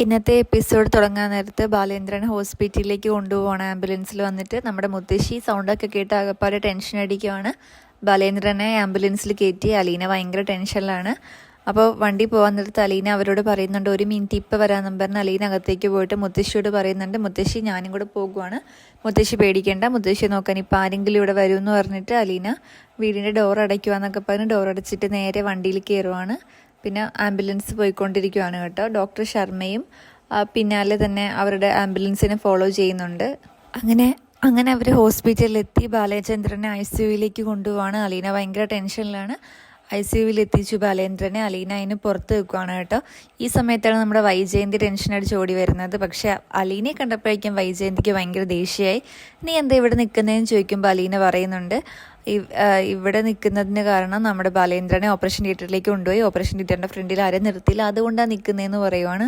ഇന്നത്തെ എപ്പിസോഡ് തുടങ്ങാൻ നേരത്ത് ബാലേന്ദ്രൻ ഹോസ്പിറ്റലിലേക്ക് കൊണ്ടുപോകണം ആംബുലൻസിൽ വന്നിട്ട് നമ്മുടെ മുത്തശ്ശി സൗണ്ടൊക്കെ കേട്ട് ആകപ്പാടെ ടെൻഷൻ അടിക്കുവാണ്. ബാലേന്ദ്രനെ ആംബുലൻസിൽ കയറ്റി അലീന ഭയങ്കര ടെൻഷനിലാണ്. അപ്പോൾ വണ്ടി പോകാൻ നേരത്ത് അലീന അവരോട് പറയുന്നുണ്ട്, 1 മിനിറ്റ് ഇപ്പോൾ വരാമെന്നും പറഞ്ഞ് അലീന അകത്തേക്ക് പോയിട്ട് മുത്തശ്ശിയോട് പറയുന്നുണ്ട്, മുത്തശ്ശി ഞാനും കൂടെ പോകുവാണ്, മുത്തശ്ശി പേടിക്കേണ്ട, മുത്തശ്ശി നോക്കാൻ ഇപ്പോൾ ആരെങ്കിലും ഇവിടെ വരുമെന്ന് പറഞ്ഞിട്ട് അലീന വീടിൻ്റെ ഡോർ അടയ്ക്കുവാന്നൊക്കെ പറഞ്ഞ് ഡോർ അടച്ചിട്ട് നേരെ വണ്ടിയിൽ കയറുവാണ്. പിന്നെ ആംബുലൻസ് പോയിക്കൊണ്ടിരിക്കുകയാണ് കേട്ടോ. ഡോക്ടർ ശർമ്മയും പിന്നാലെ തന്നെ അവരുടെ ആംബുലൻസിനെ ഫോളോ ചെയ്യുന്നുണ്ട്. അങ്ങനെ അവർ ഹോസ്പിറ്റലിലെത്തി ബാലചന്ദ്രനെ ICUവിലേക്ക് കൊണ്ടുപോവാണ്. അലീന ഭയങ്കര ടെൻഷനിലാണ്. ICUവിൽ എത്തിച്ചു ബാലേന്ദ്രനെ. അലീന അതിന് പുറത്ത് വെക്കുവാണ് കേട്ടോ. ഈ സമയത്താണ് നമ്മുടെ വൈജയന്തി ടെൻഷൻ അടിച്ച് ഓടി വരുന്നത്. പക്ഷേ അലീനയെ കണ്ടപ്പോഴേക്കും വൈജയന്തിക്ക് ഭയങ്കര ദേഷ്യമായി. നീ എന്താ ഇവിടെ നിൽക്കുന്നതെന്ന് ചോദിക്കുമ്പോൾ അലീന പറയുന്നുണ്ട്, ഇവിടെ നിൽക്കുന്നതിന് കാരണം നമ്മുടെ ബാലേന്ദ്രനെ ഓപ്പറേഷൻ തിയേറ്ററിലേക്ക് കൊണ്ടുപോയി, ഓപ്പറേഷൻ തിയേറ്ററിൻ്റെ ഫ്രണ്ടിൽ ആരും നിർത്തിയില്ല, അതുകൊണ്ടാണ് നിൽക്കുന്നതെന്ന് പറയുവാണ്.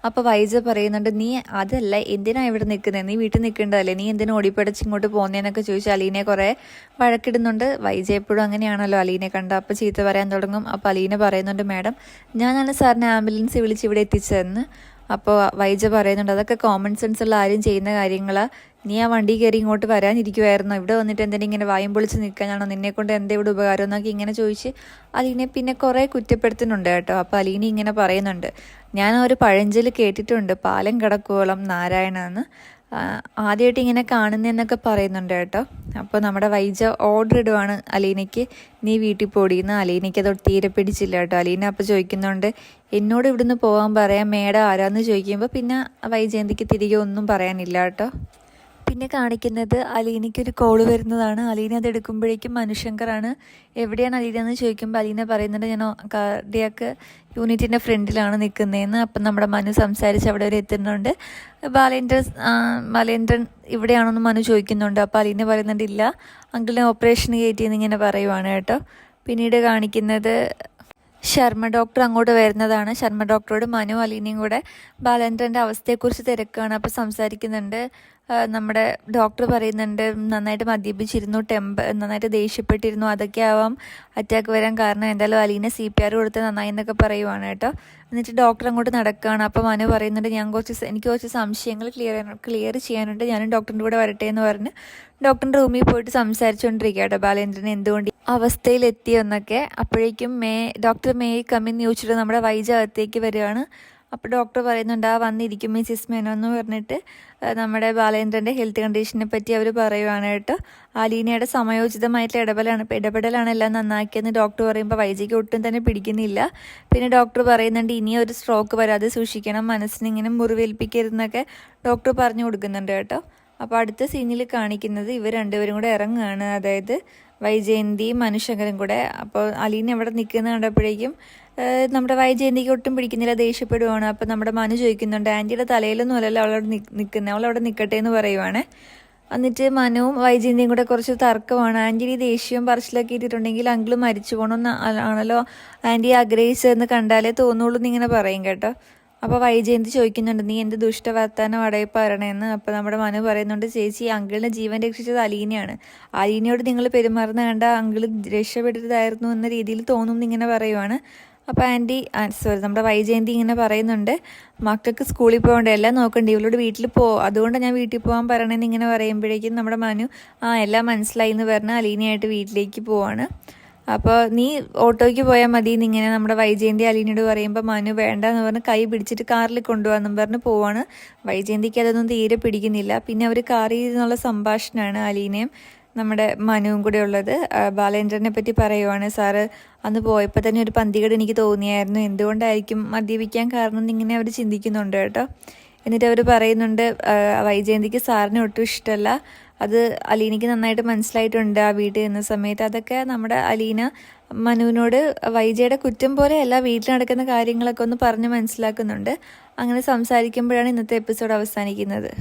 അപ്പോൾ വൈജ പറയുന്നുണ്ട്, നീ അതല്ല എന്തിനാണ് ഇവിടെ നിൽക്കുന്നത്, നീ വീട്ടിൽ നിൽക്കേണ്ടതല്ലേ, നീ എന്തിനാ ഓടിപ്പടച്ച് ഇങ്ങോട്ട് പോകുന്നതെന്നൊക്കെ ചോദിച്ച് അലീനെ കുറേ വഴക്കിടുന്നുണ്ട്. വൈജ എപ്പോഴും അങ്ങനെയാണല്ലോ, അലീനെ കണ്ട അപ്പോൾ ചീത്ത പറയാൻ തുടങ്ങും. അപ്പോൾ അലീന പറയുന്നുണ്ട്, മാഡം ഞാനാണ് സാറിനെ ആംബുലൻസ് വിളിച്ച് ഇവിടെ എത്തിച്ചതെന്ന്. അപ്പോൾ വൈജ പറയുന്നുണ്ട്, അതൊക്കെ കോമൺ സെൻസ് ഉള്ള ആരും ചെയ്യുന്ന കാര്യങ്ങളാണ്, നീ ആ വണ്ടി കയറി ഇങ്ങോട്ട് വരാനിരിക്കുമായിരുന്നു, ഇവിടെ വന്നിട്ട് എന്തെങ്കിലും ഇങ്ങനെ വായും പൊളിച്ച് നിൽക്കാനാണോ, നിന്നെക്കൊണ്ട് എന്താ ഇവിടെ ഉപകാരം എന്നൊക്കെ ഇങ്ങനെ ചോദിച്ച് അലീനെ പിന്നെ കുറേ കുറ്റപ്പെടുത്തുന്നുണ്ട് കേട്ടോ. അപ്പോൾ അലീന ഇങ്ങനെ പറയുന്നുണ്ട്, ഞാൻ ഒരു പഴഞ്ചൊല്ല് കേട്ടിട്ടുണ്ട്, പാലം കടക്കുവോളം നാരായണ എന്ന്, ആദ്യമായിട്ട് ഇങ്ങനെ കാണുന്നതെന്നൊക്കെ പറയുന്നുണ്ട് കേട്ടോ. അപ്പോൾ നമ്മുടെ വൈജ ഓർഡർ ഇടുവാണ് അലീനയ്ക്ക്, നീ വീട്ടിൽ പോടിയെന്ന്. അലീനയ്ക്ക് അത് തീരെ പിടിച്ചില്ല കേട്ടോ. അലീന അപ്പോൾ ചോദിക്കുന്നുണ്ട്, എന്നോട് ഇവിടുന്ന് പോകാൻ പറയാം, മേഡം ആരാന്ന് ചോദിക്കുമ്പോൾ പിന്നെ വൈജയന്തിക്ക് തിരികെ ഒന്നും പറയാനില്ല കേട്ടോ. പിന്നെ കാണിക്കുന്നത് അലീനയ്ക്കൊരു കോള് വരുന്നതാണ്. അലീന അത് എടുക്കുമ്പോഴേക്കും മനുശങ്കറാണ്. എവിടെയാണ് അലീന എന്ന് ചോദിക്കുമ്പോൾ അലീന പറയുന്നുണ്ട്, ഞാൻ കാർഡിയാക്ക് യൂണിറ്റിൻ്റെ ഫ്രണ്ടിലാണ് നിൽക്കുന്നതെന്ന്. അപ്പം നമ്മുടെ മനു സംസാരിച്ച് അവിടെ വരെ എത്തുന്നുണ്ട്. ബാലേന്ദ്രൻ ഇവിടെയാണോന്ന് മനു ചോദിക്കുന്നുണ്ട്. അപ്പോൾ അലീന പറയുന്നുണ്ട്, ഇല്ല അങ്കിളിനെ ഓപ്പറേഷൻ കയറ്റിയെന്ന് ഇങ്ങനെ പറയുവാണ് കേട്ടോ. പിന്നീട് കാണിക്കുന്നത് ശർമ്മ ഡോക്ടർ അങ്ങോട്ട് വരുന്നതാണ്. ശർമ്മ ഡോക്ടറോട് മനു അലീനയും കൂടെ ബാലേന്ദ്രൻ്റെ അവസ്ഥയെക്കുറിച്ച് തിരക്കാണ്. അപ്പോൾ സംസാരിക്കുന്നുണ്ട്. നമ്മുടെ ഡോക്ടർ പറയുന്നുണ്ട്, നന്നായിട്ട് മദ്യപിച്ചിരുന്നു, നന്നായിട്ട് ദേഷ്യപ്പെട്ടിരുന്നു, അതൊക്കെ ആവാം അറ്റാക്ക് വരാൻ കാരണം, എന്തായാലും അലീന CPR കൊടുത്ത് നന്നായി എന്നൊക്കെ പറയുവാണ് കേട്ടോ. എന്നിട്ട് ഡോക്ടർ അങ്ങോട്ട് നടക്കുകയാണ്. അപ്പോൾ മനു പറയുന്നുണ്ട്, എനിക്ക് കുറച്ച് സംശയങ്ങൾ ക്ലിയർ ചെയ്യാനുണ്ട്, ഞാനും ഡോക്ടറിൻ്റെ കൂടെ വരട്ടെ എന്ന് പറഞ്ഞ് ഡോക്ടറിൻ്റെ റൂമിൽ പോയിട്ട് സംസാരിച്ചുകൊണ്ടിരിക്കുക കേട്ടോ, ബാലേന്ദ്രൻ എന്തുകൊണ്ട് അവസ്ഥയിലെത്തിയെന്നൊക്കെ. അപ്പോഴേക്കും ഡോക്ടർ കമ്മിൻ ചോദിച്ചിട്ട് നമ്മുടെ വൈജ അകത്തേക്ക് വരികയാണ്. അപ്പോൾ ഡോക്ടർ പറയുന്നുണ്ട്, വന്നിരിക്കും മിസ്സിസ് മേനോ എന്ന് പറഞ്ഞിട്ട് നമ്മുടെ ബാലേന്ദ്രൻ്റെ ഹെൽത്ത് കണ്ടീഷനെ പറ്റി അവർ പറയുവാണ് കേട്ടോ. അലീനയുടെ സമയോചിതമായിട്ടുള്ള ഇടപെടലാണ് എല്ലാം നന്നാക്കിയെന്ന് ഡോക്ടർ പറയുമ്പോൾ വൈജയ്ക്ക് ഒട്ടും തന്നെ പിടിക്കുന്നില്ല. പിന്നെ ഡോക്ടർ പറയുന്നുണ്ട്, ഇനിയൊരു സ്ട്രോക്ക് വരാതെ സൂക്ഷിക്കണം, മനസ്സിനിങ്ങനെ മുറിവേൽപ്പിക്കരുതെന്നൊക്കെ ഡോക്ടർ പറഞ്ഞു കൊടുക്കുന്നുണ്ട് കേട്ടോ. അപ്പോൾ അടുത്ത സീനിൽ കാണിക്കുന്നത് ഇവർ രണ്ടുപേരും കൂടെ ഇറങ്ങുകയാണ്, അതായത് വൈജയന്തിയും മനുശങ്കരും കൂടെ. അപ്പോൾ അലീന എവിടെ നിൽക്കുന്ന കണ്ടപ്പോഴേക്കും നമ്മുടെ വൈജയന്തിക്ക് ഒട്ടും പിടിക്കുന്നില്ല, ദേഷ്യപ്പെടുവാണ്. അപ്പോൾ നമ്മുടെ മനു ചോദിക്കുന്നുണ്ട്, ആൻറ്റിയുടെ തലയിലൊന്നും അല്ലല്ലോ അവളവിടെ നിൽക്കുന്നത്, അവളവിടെ നിൽക്കട്ടെ എന്ന് പറയുവാണ്. എന്നിട്ട് മനുവും വൈജയന്തിയും കൂടെ കുറച്ച് തർക്കമാണ്. ആൻറ്റി ദേഷ്യവും പറച്ചിലൊക്കെ ഇട്ടിട്ടുണ്ടെങ്കിൽ അങ്കിള് മരിച്ചു പോകണമെന്ന് ആണല്ലോ ആൻറ്റി ആഗ്രഹിച്ചതെന്ന് കണ്ടാലേ തോന്നുള്ളൂ എന്നിങ്ങനെ പറയും കേട്ടോ. അപ്പോൾ വൈജയന്തി ചോദിക്കുന്നുണ്ട്, നീ എന്ത് ദുഷ്ടവർത്താനം അടയിൽ പറയണേന്ന്. അപ്പോൾ നമ്മുടെ മനു പറയുന്നുണ്ട്, ചേച്ചി അങ്കിളിൻ്റെ ജീവൻ രക്ഷിച്ചത് അലീനയാണ്, അലീനയോട് നിങ്ങൾ പെരുമാറുന്ന കണ്ട അങ്കിള് രക്ഷപ്പെട്ടതായിരുന്നു എന്ന രീതിയിൽ തോന്നും എന്നിങ്ങനെ പറയുവാണ്. അപ്പോൾ നമ്മുടെ വൈജയന്തി ഇങ്ങനെ പറയുന്നുണ്ട്, മക്കൾക്ക് സ്കൂളിൽ പോകണ്ട, എല്ലാം നോക്കണ്ടേ, ഇവളോട് വീട്ടിൽ അതുകൊണ്ടാണ് ഞാൻ വീട്ടിൽ പോകാൻ പറയണേന്ന് ഇങ്ങനെ പറയുമ്പോഴേക്കും നമ്മുടെ മനു എല്ലാം മനസ്സിലായി എന്ന് പറഞ്ഞ് അലീനയായിട്ട് വീട്ടിലേക്ക് പോവാണ്. അപ്പോൾ നീ ഓട്ടോയ്ക്ക് പോയാൽ മതി എന്നിങ്ങനെ നമ്മുടെ വൈജയന്തി അലീനയോട് പറയുമ്പോൾ മനു വേണ്ട എന്ന് പറഞ്ഞ് കൈ പിടിച്ചിട്ട് കാറിൽ കൊണ്ടുപോകാമെന്നും പറഞ്ഞ് പോവാണ്. വൈജയന്തിക്ക് അതൊന്നും തീരെ പിടിക്കുന്നില്ല. പിന്നെ അവർ കാറിൽ നിന്നുള്ള സംഭാഷണമാണ് അലീനയും നമ്മുടെ മനുവും കൂടെ ഉള്ളത്. ബാലേന്ദ്രനെ പറ്റി പറയുവാണ്, സാറ് അന്ന് പോയപ്പോൾ തന്നെ ഒരു പന്തികേട് എനിക്ക് തോന്നിയായിരുന്നു, എന്തുകൊണ്ടായിരിക്കും മദ്യപിക്കാൻ കാരണം എന്നിങ്ങനെ അവർ ചിന്തിക്കുന്നുണ്ട് കേട്ടോ. എന്നിട്ട് അവർ പറയുന്നുണ്ട്, വൈജയന്തിക്ക് സാറിനെ ഒട്ടും ഇഷ്ടമല്ല, അത് അലീനയ്ക്ക് നന്നായിട്ട് മനസ്സിലായിട്ടുണ്ട് ആ വീട്ടിൽ നിന്ന സമയത്ത്. അതൊക്കെ നമ്മുടെ അലീന മനുവിനോട് വൈജയുടെ കുറ്റം പോലെയല്ല, വീട്ടിൽ നടക്കുന്ന കാര്യങ്ങളൊക്കെ ഒന്ന് പറഞ്ഞ് മനസ്സിലാക്കുന്നുണ്ട്. അങ്ങനെ സംസാരിക്കുമ്പോഴാണ് ഇന്നത്തെ എപ്പിസോഡ് അവസാനിക്കുന്നത്.